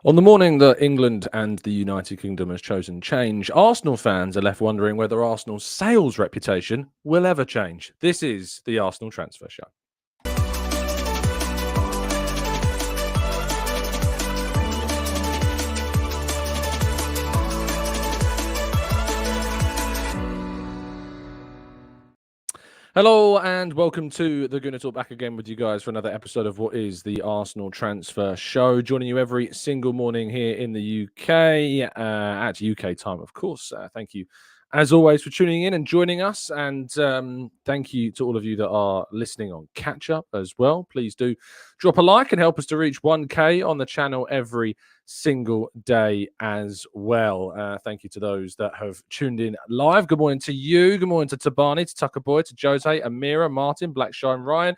On the morning that England and the United Kingdom has chosen change, Arsenal fans are left wondering whether Arsenal's sales reputation will ever change. This is the Arsenal Transfer Show. Hello and welcome to the Gooner Talk, back again with you guys for another episode of what is the Arsenal Transfer Show. Joining you every single morning here in the UK, at UK time, of course. Thank you, as always, for tuning in and joining us. And thank you to all of you that are listening on catch up as well. Please do drop a like and help us to reach 1K on the channel every single day as well. Thank you to those that have tuned in live. Good morning to you. Good morning to Tabani, to Tucker Boy, to Jose, Amira, Martin, Blackshine, Ryan,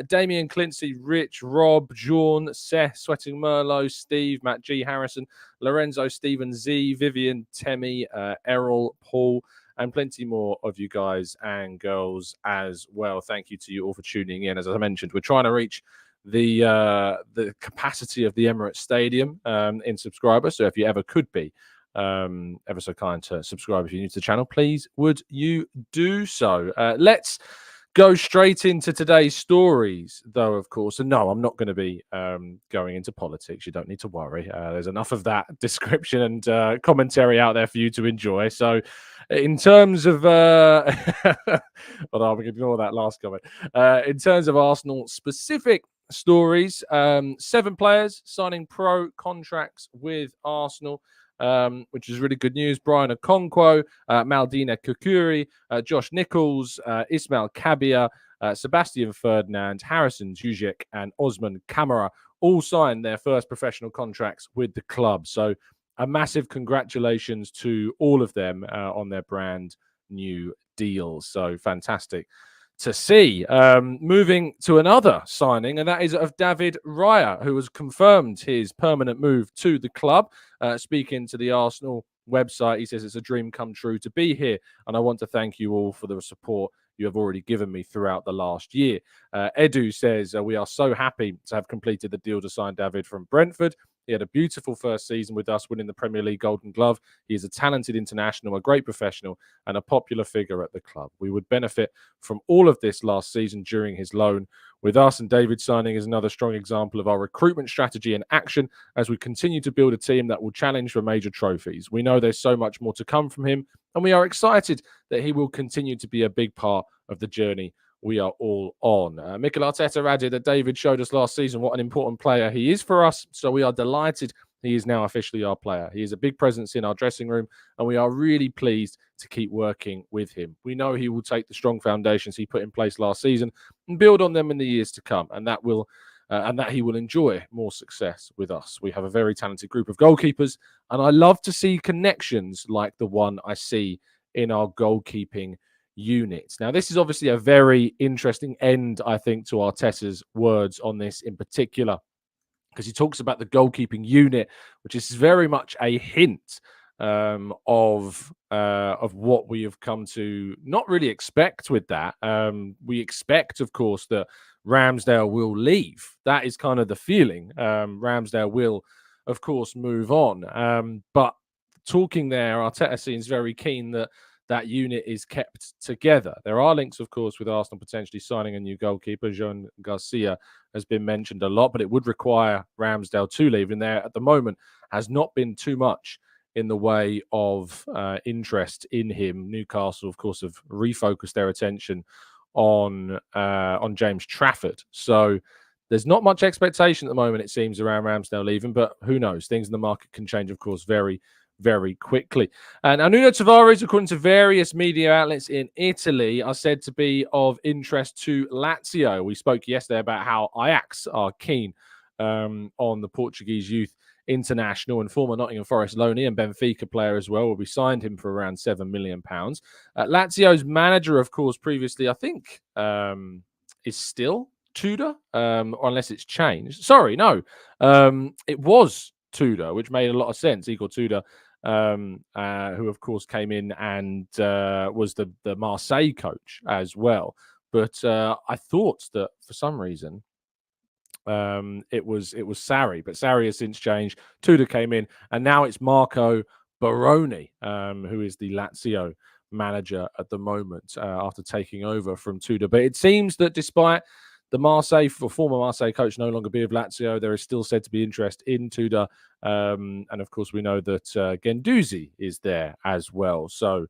Damien, Clincy, Rich, Rob, John, Seth, Sweating Merlot, Steve, Matt G, Harrison, Lorenzo, Stephen Z, Vivian, Temi, Errol, Paul, and plenty more of you guys and girls as well. Thank you to you all for tuning in. As I mentioned, we're trying to reach the capacity of the Emirates Stadium in subscribers. So if you ever could be ever so kind to subscribe if you're new to the channel, please would you do so. Let's go straight into today's stories, though, of course. And no, I'm not going to be going into politics. You don't need to worry. There's enough of that description and commentary out there for you to enjoy. So in terms of although I'm going to ignore that last comment. In terms of Arsenal specific stories, 7 players signing pro contracts with Arsenal, which is really good news. Brian Okonkwo, Maldina Kukuri, Josh Nichols, Ismail Kabia, Sebastian Ferdinand, Harrison Zuzek, and Osman Kamara all signed their first professional contracts with the club. So a massive congratulations to all of them on their brand new deals. So fantastic to see. Moving to another signing, and that is of David Raya, who has confirmed his permanent move to the club. Speaking to the Arsenal website, he says it's a dream come true to be here, and I want to thank you all for the support you have already given me throughout the last year. Edu says, we are so happy to have completed the deal to sign David from Brentford. He had a beautiful first season with us, winning the Premier League Golden Glove. He is a talented international, a great professional, and a popular figure at the club. We would benefit from all of this last season during his loan with us, and David signing is another strong example of our recruitment strategy in action as we continue to build a team that will challenge for major trophies. We know there's so much more to come from him, and we are excited that he will continue to be a big part of the journey we are all on. Mikel Arteta added that David showed us last season what an important player he is for us, so we are delighted he is now officially our player. He is a big presence in our dressing room, and we are really pleased to keep working with him. We know he will take the strong foundations he put in place last season and build on them in the years to come, and that he will enjoy more success with us. We have a very talented group of goalkeepers, and I love to see connections like the one I see in our goalkeeping units. Now, this is obviously a very interesting end, I think, to Arteta's words on this in particular, because he talks about the goalkeeping unit, which is very much a hint of what we have come to not really expect with that. We expect, of course, that Ramsdale will leave. That is kind of the feeling. Ramsdale will, of course, move on. But talking there, Arteta seems very keen that unit is kept together. There are links, of course, with Arsenal potentially signing a new goalkeeper. Jean Garcia has been mentioned a lot, but it would require Ramsdale to leave. And there, at the moment, has not been too much in the way of interest in him. Newcastle, of course, have refocused their attention on James Trafford. So there's not much expectation at the moment, it seems, around Ramsdale leaving, but who knows? Things in the market can change, of course, very, very quickly. And Nuno Tavares, according to various media outlets in Italy, are said to be of interest to Lazio. We spoke yesterday about how Ajax are keen on the Portuguese youth international and former Nottingham Forest loanee and Benfica player as well. We signed him for around £7 million. Lazio's manager, of course, previously, I think, is still Tudor, or unless it's changed. Sorry, no. It was Tudor, which made a lot of sense. Igor Tudor, who of course came in and was the Marseille coach as well. But I thought that for some reason it was Sarri, but Sarri has since changed. Tudor came in, and now it's Marco Baroni, who is the Lazio manager at the moment after taking over from Tudor. But it seems that despite the former Marseille coach no longer be of Lazio, there is still said to be interest in Tudor. And of course, we know that Guendouzi is there as well. So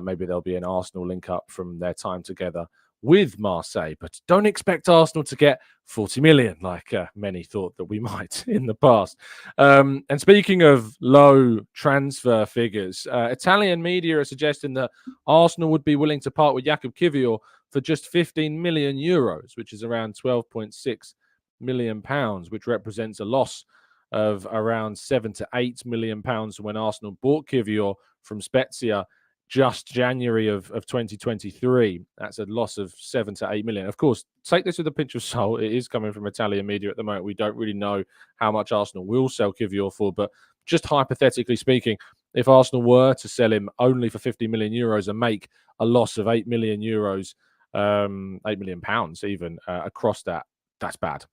maybe there'll be an Arsenal link up from their time together with Marseille, but don't expect Arsenal to get 40 million like many thought that we might in the past. And speaking of low transfer figures, Italian media are suggesting that Arsenal would be willing to part with Jakub Kiwior for just 15 million euros, which is around 12.6 million pounds, which represents a loss of around 7 to 8 million pounds when Arsenal bought Kiwior from Spezia just January of 2023. That's a loss of 7 to 8 million. Of course, take this with a pinch of salt. It is coming from Italian media at the moment. We don't really know how much Arsenal will sell Kiwior for, but just hypothetically speaking, if Arsenal were to sell him only for 50 million euros and make a loss of 8 million euros, 8 million pounds even across that, that's bad.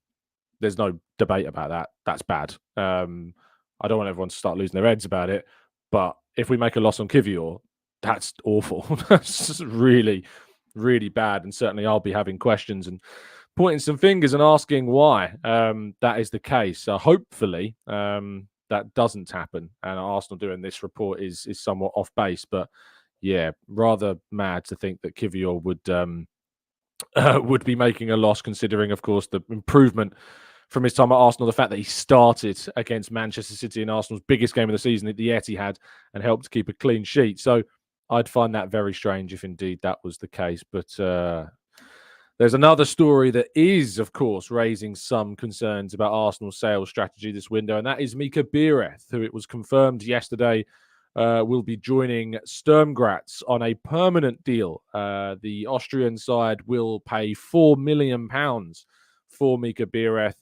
There's no debate about that. That's bad. I don't want everyone to start losing their heads about it, but if we make a loss on Kiwior, that's awful. That's really, really bad. And certainly I'll be having questions and pointing some fingers and asking why that is the case. So hopefully that doesn't happen. And Arsenal doing this report is somewhat off base. But yeah, rather mad to think that Kiwior would be making a loss, considering, of course, the improvement from his time at Arsenal, the fact that he started against Manchester City in Arsenal's biggest game of the season at the Etihad and helped keep a clean sheet. So I'd find that very strange if indeed that was the case. But there's another story that is, of course, raising some concerns about Arsenal's sales strategy this window, and that is Mika Biereth, who it was confirmed yesterday will be joining Sturm Graz on a permanent deal. The Austrian side will pay £4 million for Mika Biereth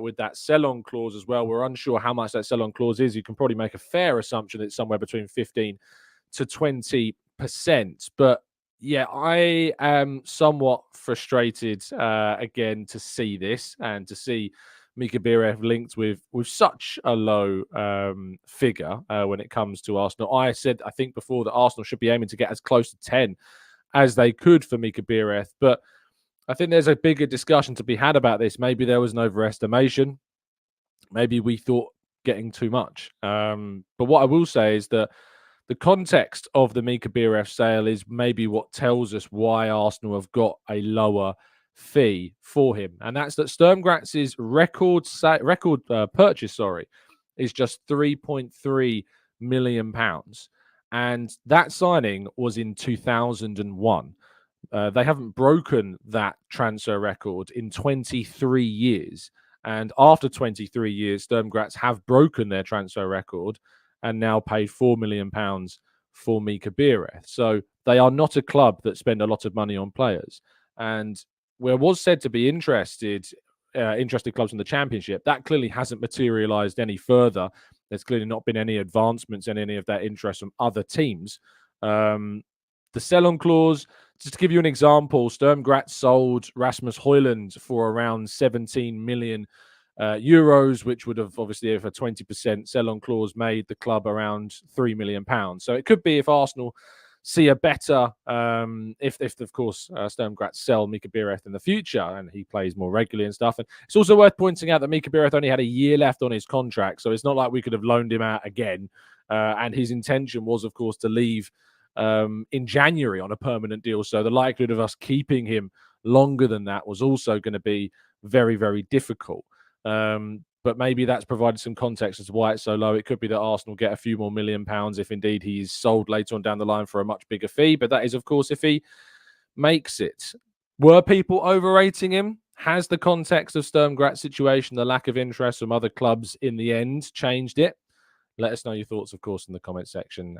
with that sell-on clause as well. We're unsure how much that sell-on clause is. You can probably make a fair assumption it's somewhere between 15 to 20%. But yeah, I am somewhat frustrated again to see this and to see Mika Biereth linked with such a low figure when it comes to Arsenal. I said, I think before, that Arsenal should be aiming to get as close to 10 as they could for Mika Biereth. But I think there's a bigger discussion to be had about this. Maybe there was an overestimation. Maybe we thought getting too much. But what I will say is that the context of the Mika Biereth sale is maybe what tells us why Arsenal have got a lower fee for him, and that's that Sturm Graz's record purchase, is just £3.3 million, and that signing was in 2001. They haven't broken that transfer record in 23 years, and after 23 years, Sturm Graz have broken their transfer record and now paid £4 million for Mika Biereth. So they are not a club that spend a lot of money on players. And where was said to be interested clubs in the Championship, that clearly hasn't materialised any further. There's clearly not been any advancements in any of that interest from other teams. The sell-on clause, just to give you an example, Sturm Graz sold Rasmus Højlund for around 17 million euros, which would have obviously, if a 20% sell-on clause, made the club around £3 million. So it could be, if Arsenal see a better, if of course Sturm Graz sell Mika Biereth in the future and he plays more regularly and stuff. And it's also worth pointing out that Mika Biereth only had a year left on his contract, so it's not like we could have loaned him out again. And his intention was, of course, to leave in January on a permanent deal. So the likelihood of us keeping him longer than that was also going to be very, very difficult. But maybe that's provided some context as to why it's so low. It could be that Arsenal get a few more £1 million if indeed he's sold later on down the line for a much bigger fee. But that is, of course, if he makes it. Were people overrating him? Has the context of Sturm Graz situation, the lack of interest from other clubs in the end, changed it? Let us know your thoughts, of course, in the comment section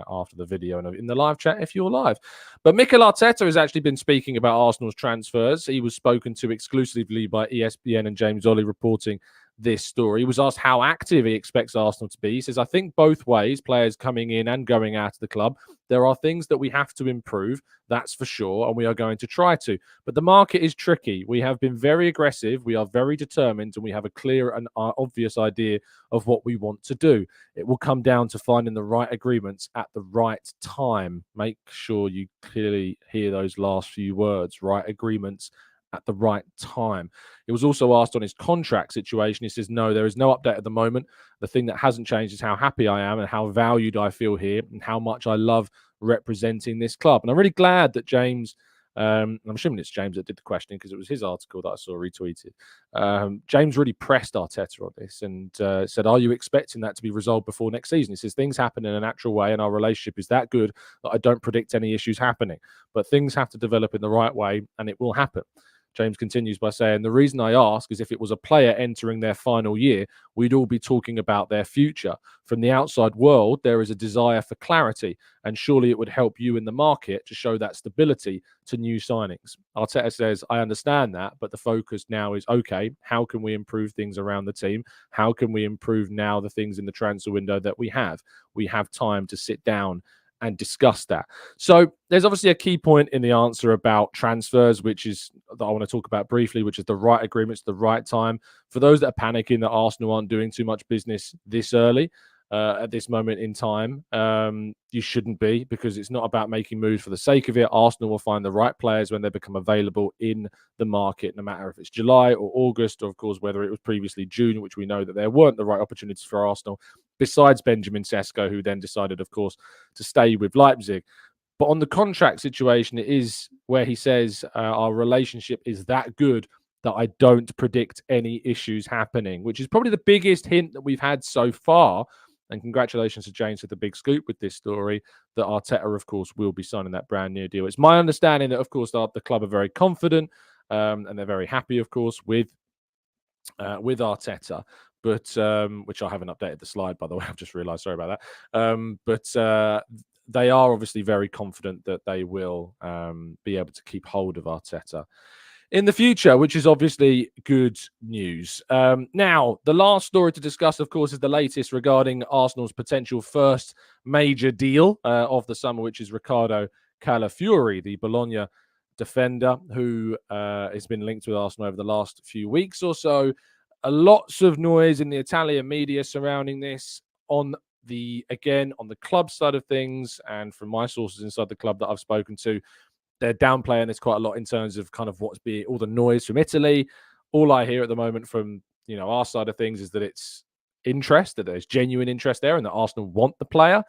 after the video and in the live chat if you're live. But Mikel Arteta has actually been speaking about Arsenal's transfers. He was spoken to exclusively by ESPN and James Ollie reporting this story. He was asked how active he expects Arsenal to be. He says, I think both ways, players coming in and going out of the club, there are things that we have to improve, that's for sure, and we are going to try to. But the market is tricky. We have been very aggressive, we are very determined, and we have a clear and obvious idea of what we want to do. It will come down to finding the right agreements at the right time. Make sure you clearly hear those last few words, right agreements at the right time. He was also asked on his contract situation. He says, no, there is no update at the moment. The thing that hasn't changed is how happy I am and how valued I feel here and how much I love representing this club. And I'm really glad that James, I'm assuming it's James that did the questioning because it was his article that I saw retweeted. James really pressed Arteta on this and said, are you expecting that to be resolved before next season? He says, things happen in a natural way and our relationship is that good that I don't predict any issues happening. But things have to develop in the right way and it will happen. James continues by saying, the reason I ask is if it was a player entering their final year, we'd all be talking about their future. From the outside world, there is a desire for clarity, and surely it would help you in the market to show that stability to new signings. Arteta says, I understand that, but the focus now is, okay, how can we improve things around the team? How can we improve now the things in the transfer window that we have? We have time to sit down and discuss that. So there's obviously a key point in the answer about transfers, which is that I want to talk about briefly, which is the right agreements, the right time. For those that are panicking that Arsenal aren't doing too much business this early, at this moment in time, you shouldn't be, because it's not about making moves for the sake of it. Arsenal will find the right players when they become available in the market, no matter if it's July or August, or of course whether it was previously June, which we know that there weren't the right opportunities for Arsenal, besides Benjamin Sesko, who then decided, of course, to stay with Leipzig. But on the contract situation, it is where he says our relationship is that good that I don't predict any issues happening, which is probably the biggest hint that we've had so far. And congratulations to James for the big scoop with this story, that Arteta, of course, will be signing that brand new deal. It's my understanding that, of course, the club are very confident and they're very happy, of course, with Arteta. But which I haven't updated the slide, by the way. I've just realised. Sorry about that. But they are obviously very confident that they will be able to keep hold of Arteta in the future, which is obviously good news. Now, the last story to discuss, of course, is the latest regarding Arsenal's potential first major deal of the summer, which is Riccardo Calafiori, the Bologna defender, who has been linked with Arsenal over the last few weeks or so. Lots of noise in the Italian media surrounding this on the club side of things, and from my sources inside the club that I've spoken to, they're downplaying this quite a lot in terms of kind of what's being all the noise from Italy. All I hear at the moment from our side of things is that it's interest, that there's genuine interest there, and that Arsenal want the player.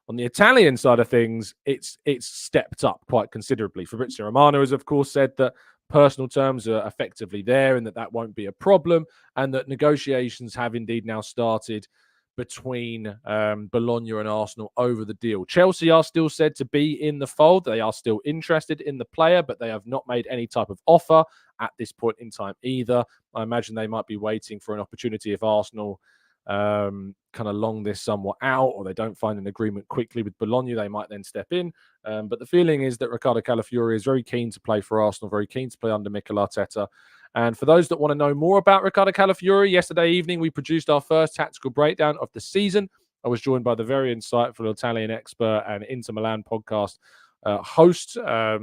On the Italian side of things, it's stepped up quite considerably. Fabrizio Romano has, of course, said that personal terms are effectively there and that won't be a problem, and that negotiations have indeed now started between Bologna and Arsenal over the deal. Chelsea are still said to be in the fold. They are still interested in the player, but they have not made any type of offer at this point in time either. I imagine they might be waiting for an opportunity if Arsenal kind of long this somewhat out, or they don't find an agreement quickly with Bologna, they might then step in. But the feeling is that Riccardo Calafiori is very keen to play for Arsenal, very keen to play under Mikel Arteta. And for those that want to know more about Riccardo Calafiori, yesterday evening we produced our first tactical breakdown of the season. I was joined by the very insightful Italian expert and Inter Milan podcast host,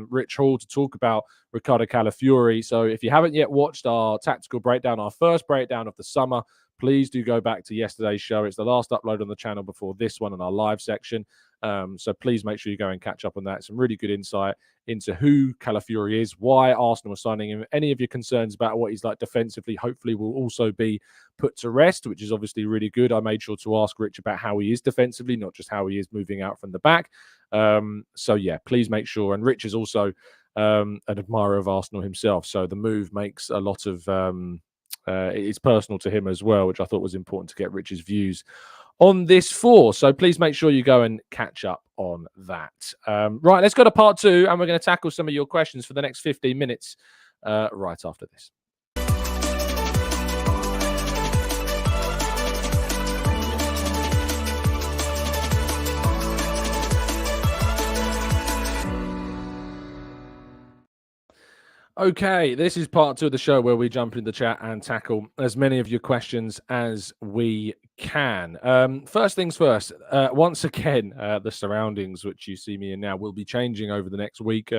Rich Hall, to talk about Riccardo Calafiori. So if you haven't yet watched our tactical breakdown, our first breakdown of the summer, please do go back to yesterday's show. It's the last upload on the channel before this one in our live section. So please make sure you go and catch up on that. Some really good insight into who Calafiori is, why Arsenal are signing him. Any of your concerns about what he's like defensively, hopefully will also be put to rest, which is obviously really good. I made sure to ask Rich about how he is defensively, not just how he is moving out from the back. So yeah, please make sure. And Rich is also an admirer of Arsenal himself. So the move makes a lot of... it's personal to him as well, which I thought was important to get Rich's views on this for. So please make sure you go and catch up on that. Right, let's go to part two, and we're going to tackle some of your questions for the next 15 minutes right after this. Okay, this is part 2 of the show where we jump into the chat and tackle as many of your questions as we can. First things first, once again, the surroundings which you see me in now will be changing over the next week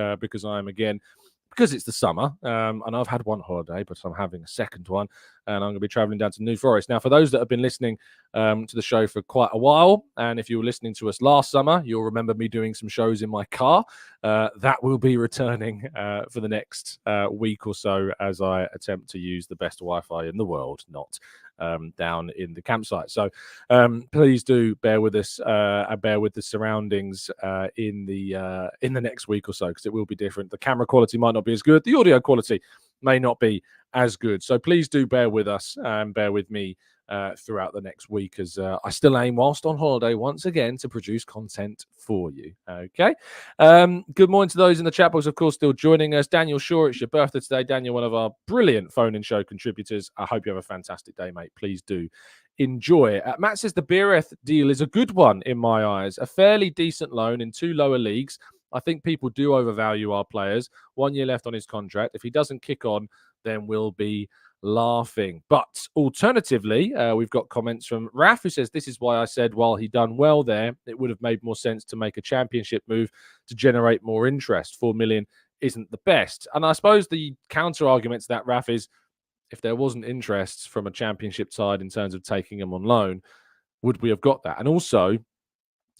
because it's the summer, and I've had one holiday, but I'm having a second one, and I'm going to be traveling down to New Forest. Now, for those that have been listening to the show for quite a while, and if you were listening to us last summer, you'll remember me doing some shows in my car. That will be returning for the next week or so as I attempt to use the best Wi-Fi in the world, not down in the campsite. So please do bear with us and bear with the surroundings in the next week or so, because it will be different. The camera quality might not be as good. The audio quality may not be as good. So please do bear with us and bear with me throughout the next week, as I still aim, whilst on holiday, once again, to produce content for you. Okay. Good morning to those in the chat box, of course, still joining us. Daniel Shaw, it's your birthday today. Daniel, one of our brilliant phone-in show contributors. I hope you have a fantastic day, mate. Please do enjoy. Matt says the Biereth deal is a good one in my eyes. A fairly decent loan in 2 lower leagues. I think people do overvalue our players. 1 year left on his contract. If he doesn't kick on, then we'll be laughing. But alternatively, we've got comments from Raf, who says, this is why I said while he done well there, it would have made more sense to make a championship move to generate more interest. 4 million isn't the best. And I suppose the counter argument to that, Raf, is if there wasn't interest from a championship side in terms of taking him on loan, would we have got that? And also,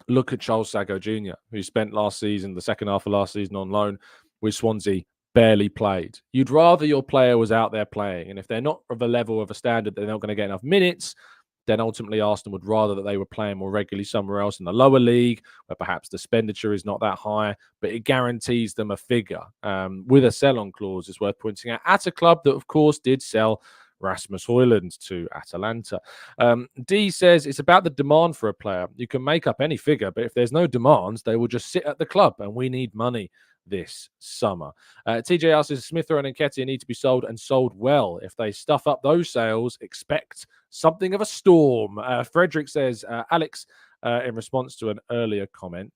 look at Charles Sago Jr., who spent last season, the second half of last season, on loan with Swansea, barely played. You'd rather your player was out there playing. And if they're not of a level of a standard, they're not going to get enough minutes, then ultimately Arsenal would rather that they were playing more regularly somewhere else in the lower league, where perhaps the expenditure is not that high, but it guarantees them a figure with a sell-on clause, is worth pointing out, at a club that, of course, did sell Rasmus Højlund to Atalanta. D says it's about the demand for a player. You can make up any figure, but if there's no demands, they will just sit at the club, and we need money this summer. TJ asks, Smith Rowe and Nketiah need to be sold, and sold well. If they stuff up those sales, expect something of a storm. Frederick says, Alex, in response to an earlier comment,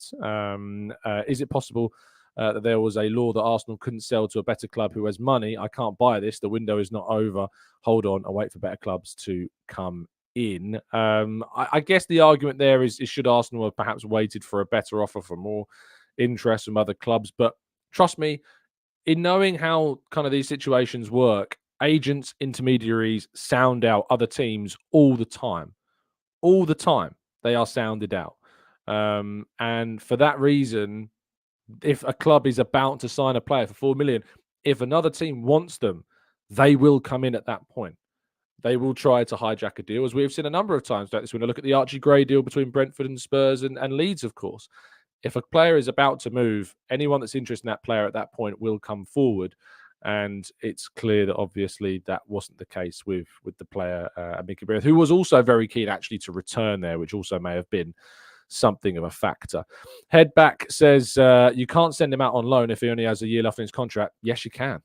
is it possible that there was a law that Arsenal couldn't sell to a better club who has money? I can't buy this. The window is not over. Hold on. I'll wait for better clubs to come in. I guess the argument there is should Arsenal have perhaps waited for a better offer for more interest from other clubs? But trust me, in knowing how kind of these situations work, agents, intermediaries sound out other teams all the time. All the time they are sounded out. And for that reason, if a club is about to sign a player for 4 million, if another team wants them, they will come in at that point. They will try to hijack a deal, as we've seen a number of times. Like this, when I look at the Archie Gray deal between Brentford and Spurs and Leeds, of course. If a player is about to move, anyone that's interested in that player at that point will come forward. And it's clear that obviously that wasn't the case with the player, Mika Biereth, who was also very keen actually to return there, which also may have been something of a factor. Headback says, you can't send him out on loan if he only has a year left in his contract. Yes, you can,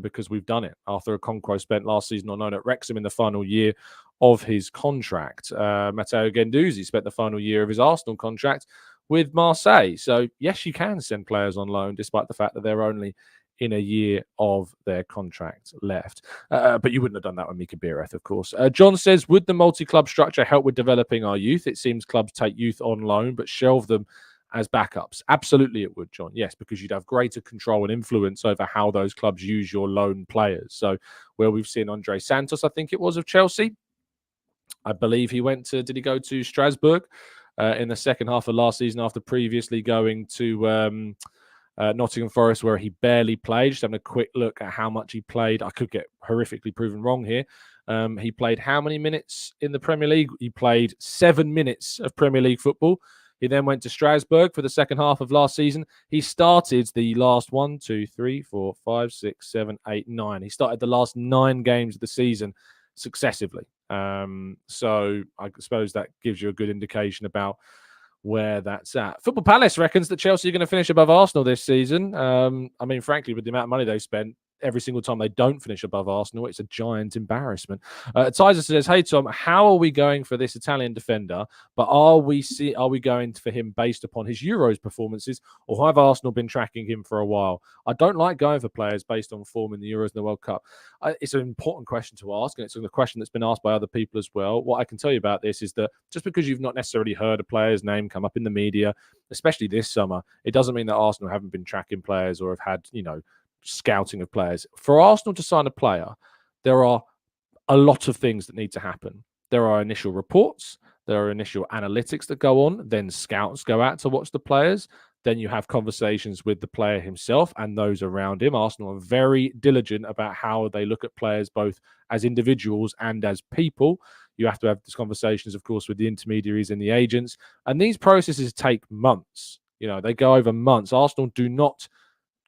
because we've done it. Arthur Okonkwo spent last season on loan at Wrexham in the final year of his contract. Matteo Guendouzi spent the final year of his Arsenal contract with Marseille. So, yes, you can send players on loan, despite the fact that they're only in a year of their contract left. But you wouldn't have done that with Mika Biereth, of course. John says, would the multi-club structure help with developing our youth? It seems clubs take youth on loan, but shelve them as backups. Absolutely it would, John. Yes, because you'd have greater control and influence over how those clubs use your loan players. So where we've seen Andre Santos, I think it was, of Chelsea, I believe he went to, did he go to Strasbourg in the second half of last season after previously going to Nottingham Forest, where he barely played. Just having a quick look at how much he played. I could get horrifically proven wrong here. He played how many minutes in the Premier League? He played 7 minutes of Premier League football. He then went to Strasbourg for the second half of last season. He started the last 1, 2, 3, 4, 5, 6, 7, 8, 9. He started the last 9 games of the season successively. So I suppose that gives you a good indication about where that's at. Football Palace reckons that Chelsea are going to finish above Arsenal this season. I mean, frankly, with the amount of money they spent, every single time they don't finish above Arsenal, it's a giant embarrassment. Tizer says, "Hey Tom, how are we going for this Italian defender? But are we going for him based upon his Euros performances, or have Arsenal been tracking him for a while? I don't like going for players based on form in the Euros and the World Cup." It's an important question to ask, and it's a question that's been asked by other people as well. What I can tell you about this is that just because you've not necessarily heard a player's name come up in the media, especially this summer, it doesn't mean that Arsenal haven't been tracking players or have had, scouting of players. For Arsenal to sign a player, there are a lot of things that need to happen. There are initial reports, there are initial analytics that go on, then scouts go out to watch the players. Then you have conversations with the player himself and those around him. Arsenal are very diligent about how they look at players, both as individuals and as people. You have to have these conversations, of course, with the intermediaries and the agents. And these processes take months. They go over months. Arsenal do not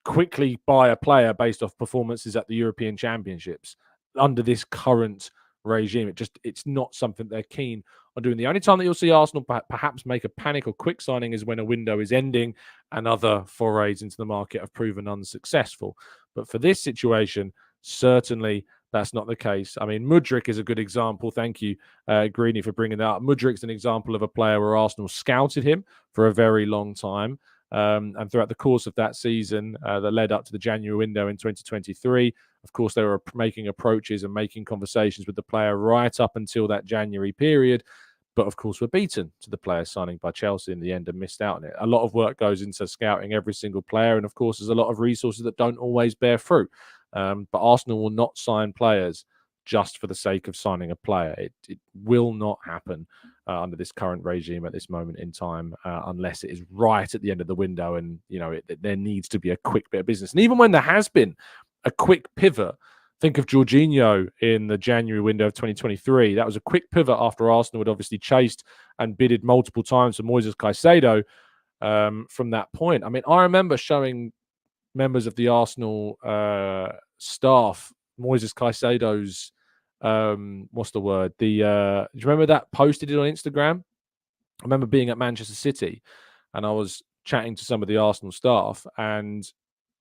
quickly buy a player based off performances at the European Championships under this current regime. It's not something they're keen on doing. The only time that you'll see Arsenal perhaps make a panic or quick signing is when a window is ending and other forays into the market have proven unsuccessful. But for this situation, certainly that's not the case. I mean, Mudryk is a good example. Thank you, Greeny, for bringing that up. Mudryk's an example of a player where Arsenal scouted him for a very long time. And throughout the course of that season that led up to the January window in 2023, of course, they were making approaches and making conversations with the player right up until that January period. But of course, were beaten to the player signing by Chelsea in the end and missed out on it. A lot of work goes into scouting every single player. And of course, there's a lot of resources that don't always bear fruit. But Arsenal will not sign players just for the sake of signing a player. It will not happen under this current regime at this moment in time, unless it is right at the end of the window and, there needs to be a quick bit of business. And even when there has been a quick pivot, think of Jorginho in the January window of 2023. That was a quick pivot after Arsenal had obviously chased and bidded multiple times for Moises Caicedo from that point. I mean, I remember showing members of the Arsenal staff Moises Caicedo's what's the word? Do you remember that post he did on Instagram? I remember being at Manchester City and I was chatting to some of the Arsenal staff and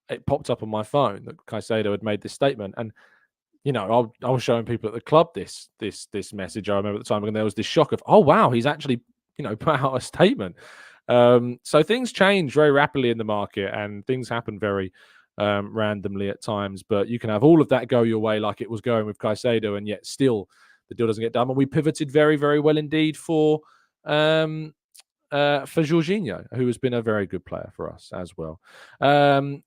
it popped up on my phone that Caicedo had made this statement. And, I was showing people at the club this message. I remember at the time, and there was this shock of, oh, wow, he's actually, put out a statement. So things change very rapidly in the market and things happen very randomly at times, but you can have all of that go your way like it was going with Caicedo, and yet still the deal doesn't get done. And we pivoted very, very well indeed for Jorginho, who has been a very good player for us as well.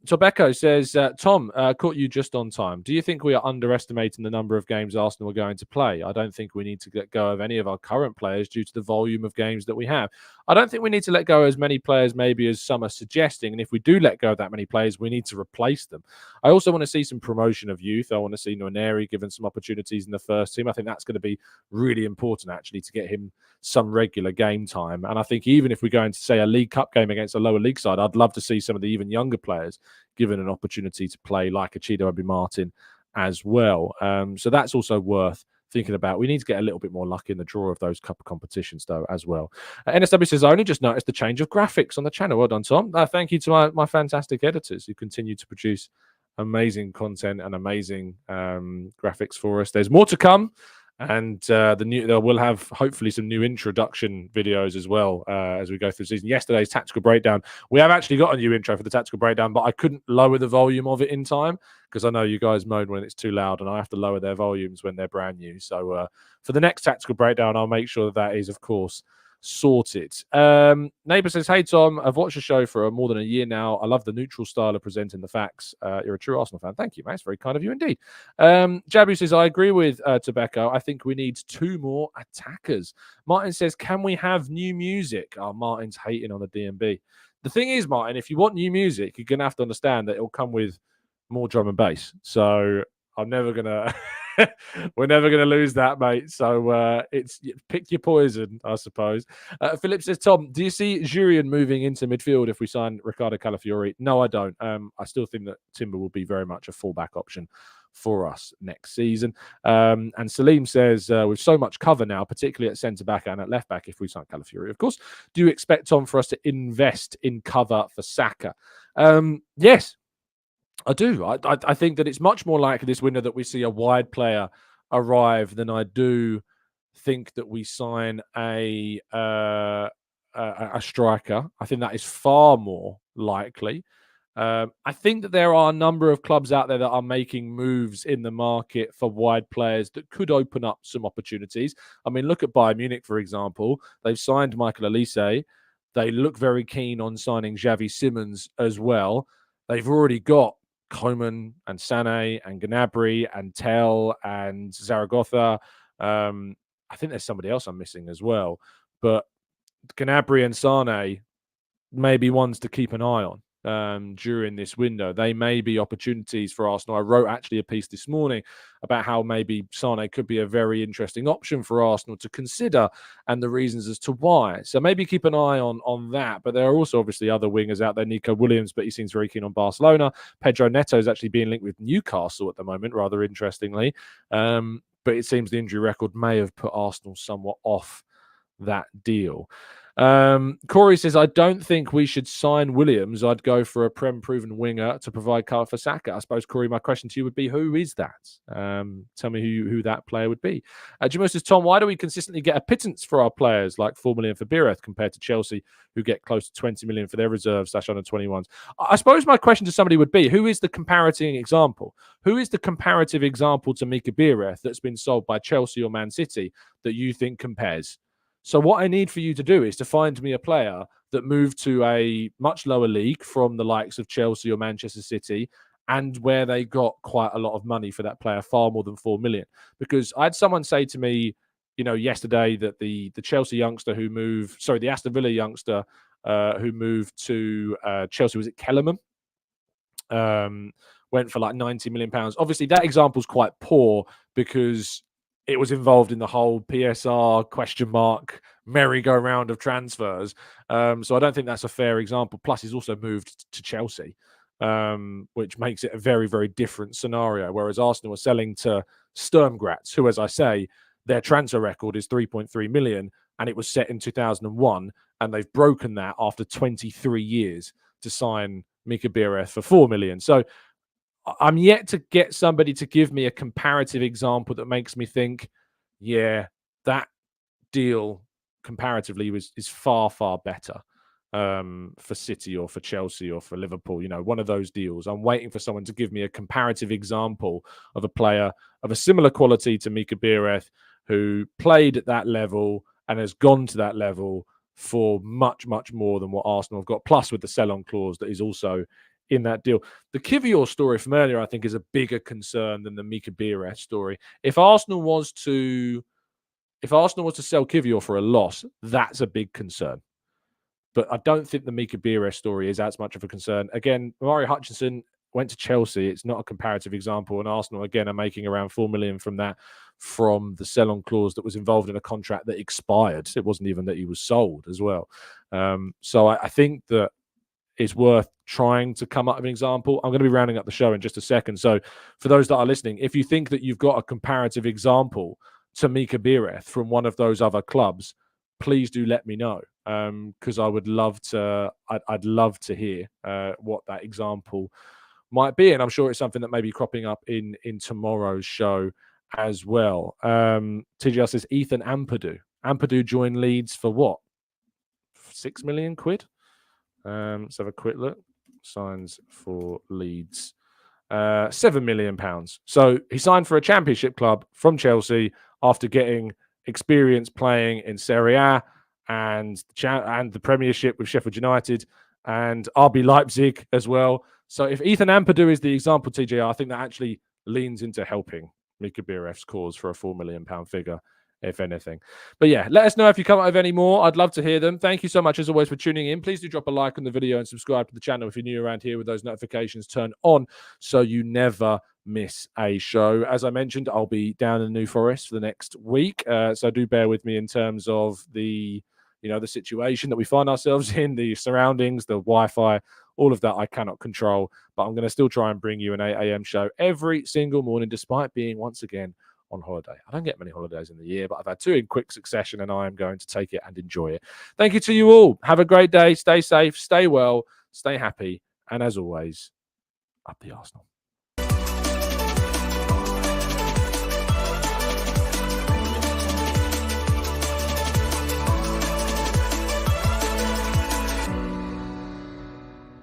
Tobacco says, Tom, caught you just on time. Do you think we are underestimating the number of games Arsenal are going to play? I don't think we need to let go of any of our current players due to the volume of games that we have. I don't think we need to let go of as many players maybe as some are suggesting. And if we do let go of that many players, we need to replace them. I also want to see some promotion of youth. I want to see Nwaneri given some opportunities in the first team. I think that's going to be really important, actually, to get him some regular game time. And I think even if we go into, say, a League Cup game against a lower league side, I'd love to see some of the even younger players given an opportunity to play, like Chido Obi Martin as well. So that's also worth thinking about. We need to get a little bit more luck in the draw of those cup competitions, though, as well. NSW says, I only just noticed the change of graphics on the channel. Well done, Tom. Thank you to my fantastic editors who continue to produce amazing content and amazing graphics for us. There's more to come. And we'll have hopefully some new introduction videos as well as we go through the season. Yesterday's tactical breakdown, we have actually got a new intro for the tactical breakdown, but I couldn't lower the volume of it in time because I know you guys moan when it's too loud, and I have to lower their volumes when they're brand new. So for the next tactical breakdown, I'll make sure that is, of course, sorted. Neighbour says, hey Tom, I've watched the show for more than a year now. I love the neutral style of presenting the facts. You're a true Arsenal fan. Thank you, mate. It's very kind of you indeed. Jabu says, I agree with Tobacco. I think we need 2 more attackers. Martin says, can we have new music? Oh, Martin's hating on the DMB. The thing is, Martin, if you want new music, you're gonna have to understand that it'll come with more drum and bass. So I'm never gonna we're never going to lose that, mate. So it's pick your poison, I suppose. Philip says, Tom, do you see Jurien moving into midfield if we sign Riccardo Calafiori? No, I don't. I still think that Timber will be very much a fullback option for us next season. And Salim says, with so much cover now, particularly at centre-back and at left-back, if we sign Calafiori, of course, do you expect, Tom, for us to invest in cover for Saka? Yes. I do. I think that it's much more likely this window that we see a wide player arrive than I do think that we sign a striker. I think that is far more likely. I think that there are a number of clubs out there that are making moves in the market for wide players that could open up some opportunities. I mean, look at Bayern Munich, for example. They've signed Michael Olise. They look very keen on signing Xavi Simons as well. They've already got Coman and Sané and Gnabry and Tel and Zaragoza. I think there's somebody else I'm missing as well. But Gnabry and Sané may be ones to keep an eye on during this window. They may be opportunities for Arsenal. I wrote actually a piece this morning about how maybe Sané could be a very interesting option for Arsenal to consider and the reasons as to why. So maybe keep an eye on that. But there are also obviously other wingers out there. Nico Williams, but he seems very keen on Barcelona. Pedro Neto is actually being linked with Newcastle at the moment, rather interestingly. But it seems the injury record may have put Arsenal somewhat off that deal. Corey says, I don't think we should sign Williams. I'd go for a Prem-proven winger to provide cover for Saka. I suppose, Corey, my question to you would be, who is that? Tell me who that player would be. Jimo says, Tom, why do we consistently get a pittance for our players, like 4 million for Biereth compared to Chelsea, who get close to 20 million for their reserves / under 21s? I suppose my question to somebody would be, who is the comparative example? Who is the comparative example to Mika Biereth that's been sold by Chelsea or Man City that you think compares? So what I need for you to do is to find me a player that moved to a much lower league from the likes of Chelsea or Manchester City, and where they got quite a lot of money for that player, far more than 4 million. Because I had someone say to me, yesterday that the Chelsea youngster the Aston Villa youngster who moved to Chelsea, was it Kellerman? Went for like £90 million. Obviously, that example is quite poor because it was involved in the whole PSR question mark merry-go-round of transfers. So I don't think that's a fair example. Plus, he's also moved to Chelsea, which makes it a very, very different scenario. Whereas Arsenal are selling to Sturmgratz, who, as I say, their transfer record is 3.3 million, and it was set in 2001, and they've broken that after 23 years to sign Mika Biereth for 4 million. So I'm yet to get somebody to give me a comparative example that makes me think, yeah, that deal comparatively is far, far better for City or for Chelsea or for Liverpool. One of those deals. I'm waiting for someone to give me a comparative example of a player of a similar quality to Mika Biereth who played at that level and has gone to that level for much, much more than what Arsenal have got, plus with the sell-on clause that is also in that deal. The Kiwior story from earlier, I think, is a bigger concern than the Mika Biereth story. If Arsenal was to sell Kiwior for a loss, that's a big concern. But I don't think the Mika Biereth story is as much of a concern. Again, Mario Hutchinson went to Chelsea. It's not a comparative example. And Arsenal, again, are making around 4 million from that, from the sell-on clause that was involved in a contract that expired. It wasn't even that he was sold as well. So I think that it's worth trying to come up with an example. I'm going to be rounding up the show in just a second. So for those that are listening, if you think that you've got a comparative example to Mika Biereth from one of those other clubs, please do let me know, because I would love to. I'd love to hear what that example might be, and I'm sure it's something that may be cropping up in tomorrow's show as well. TGR says Ethan Ampadu. Ampadu joined Leeds for what? 6 million quid. Let's have a quick look. Signs for Leeds. £7 million. So he signed for a championship club from Chelsea after getting experience playing in Serie A and the Premiership with Sheffield United and RB Leipzig as well. So if Ethan Ampadu is the example, TJ, I think that actually leans into helping Mika Biereth's cause for a £4 million figure, if anything. But yeah, let us know if you come up with any more. I'd love to hear them. Thank you so much, as always, for tuning in. Please do drop a like on the video and subscribe to the channel if you're new around here, with those notifications turned on so you never miss a show. As I mentioned, I'll be down in the New Forest for the next week. So do bear with me in terms of the situation that we find ourselves in, the surroundings, the Wi-Fi, all of that I cannot control. But I'm going to still try and bring you an 8 a.m. show every single morning, despite being, once again, on holiday. I don't get many holidays in the year, but I've had 2 in quick succession, and I am going to take it and enjoy it. Thank you to you all. Have a great day. Stay safe, stay well, stay happy, and as always, Up the Arsenal.